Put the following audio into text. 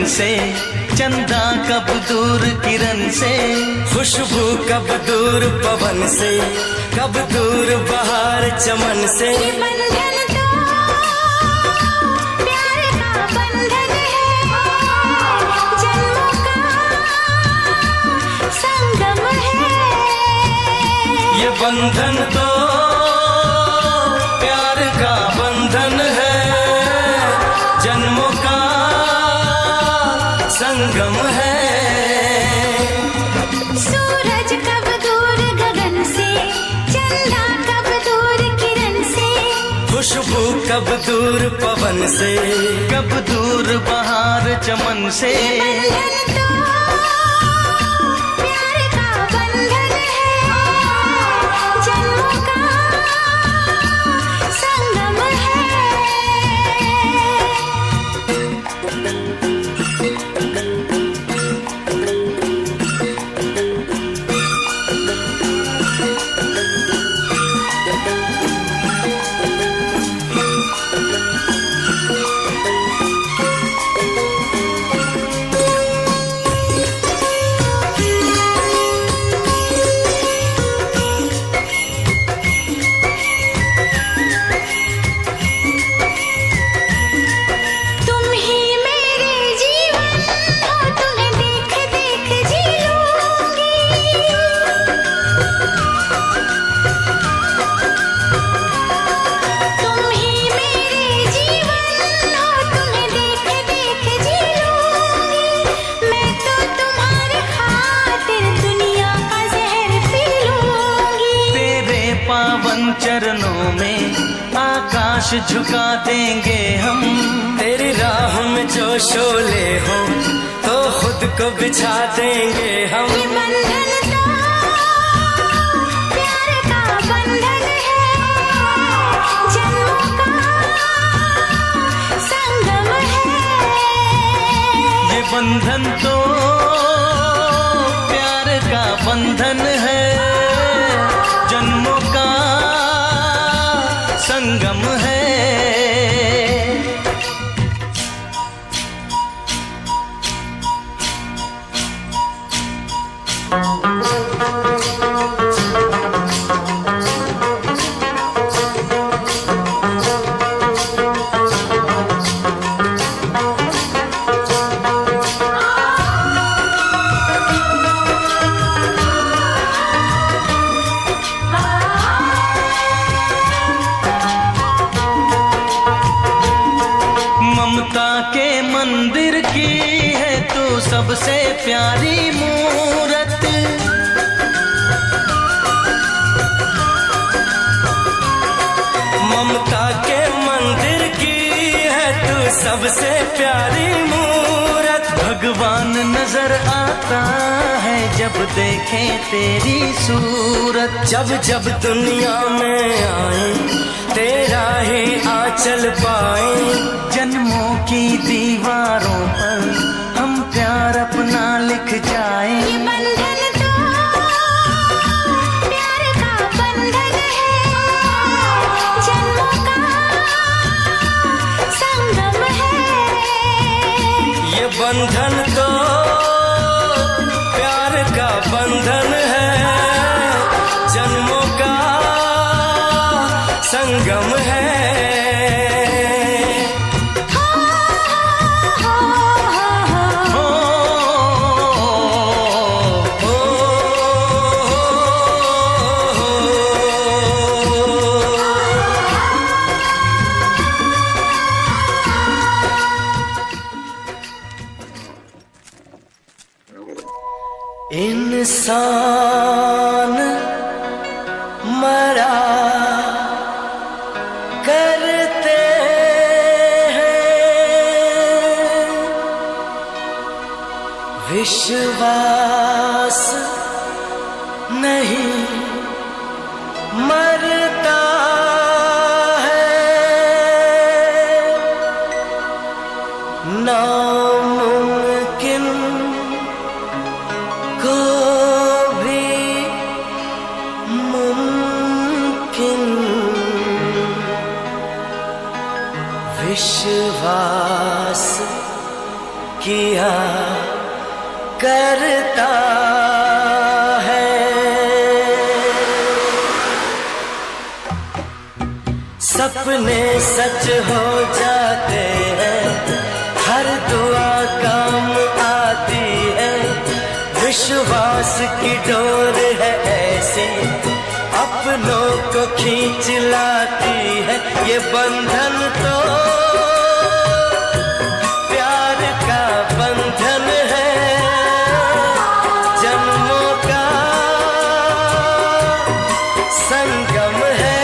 से, चंदा कब दूर किरण से, खुशबू कब दूर पवन से, कब दूर बहार चमन से। ये बंधन तो प्यार का बंधन है, जन्मों का संगम है। ये बंधन तो प्यार का बंधन है, जन्मों का संगम है। सूरज कब दूर गगन से, चंदा कब दूर किरण से, खुशबू कब दूर पवन से, कब दूर बहार चमन से। बंधन तो प्यार का बंधन है, जन्मों का संगम है। तुम ही मेरे जीवन हो, तुम्हें देख देख जी लूंगी। तुम ही मेरे जीवन हो, तुम्हें देख देख जी लूंगी। मैं तो तुम्हारे खातिर दुनिया का जहर पी लूंगी। तेरे पावन चरणों में आकाश झुका देंगे हम। तेरी राह में जो शोले हो तो खुद को बिछा देंगे हम। ये बंधन तो प्यार का बंधन है, जन्मों का संगम है। ये बंधन तो प्यार का बंधन है, जन्मों का संगम है। ममता के मंदिर की है तू सबसे प्यारी मूरत। ममता के मंदिर की है तू सबसे प्यारी मूरत। भगवान नजर आता है जब देखे तेरी सूरत। जब जब दुनिया में आए तेरा ही आंचल पाए। जन्मों की दीवारों पर हम प्यार अपना लिख जाएं। ये बंधन तो प्यार का बंधन है, जन्मों का संगम है। ये बंधन तो प्यार का बंधन है, जन्मों का संगम है। इंसान मरा करते हैं, विश्वास नहीं मरता है। नामुमकिन को भी मुमकिन विश्वास किया करता है। सपने सच हो जाते हैं, हर दुआ काम आती है। विश्वास की डोर है ऐसी, अपनों को खींच लाती है। ये बंधन तो प्यार का बंधन है, जन्मों का संगम है।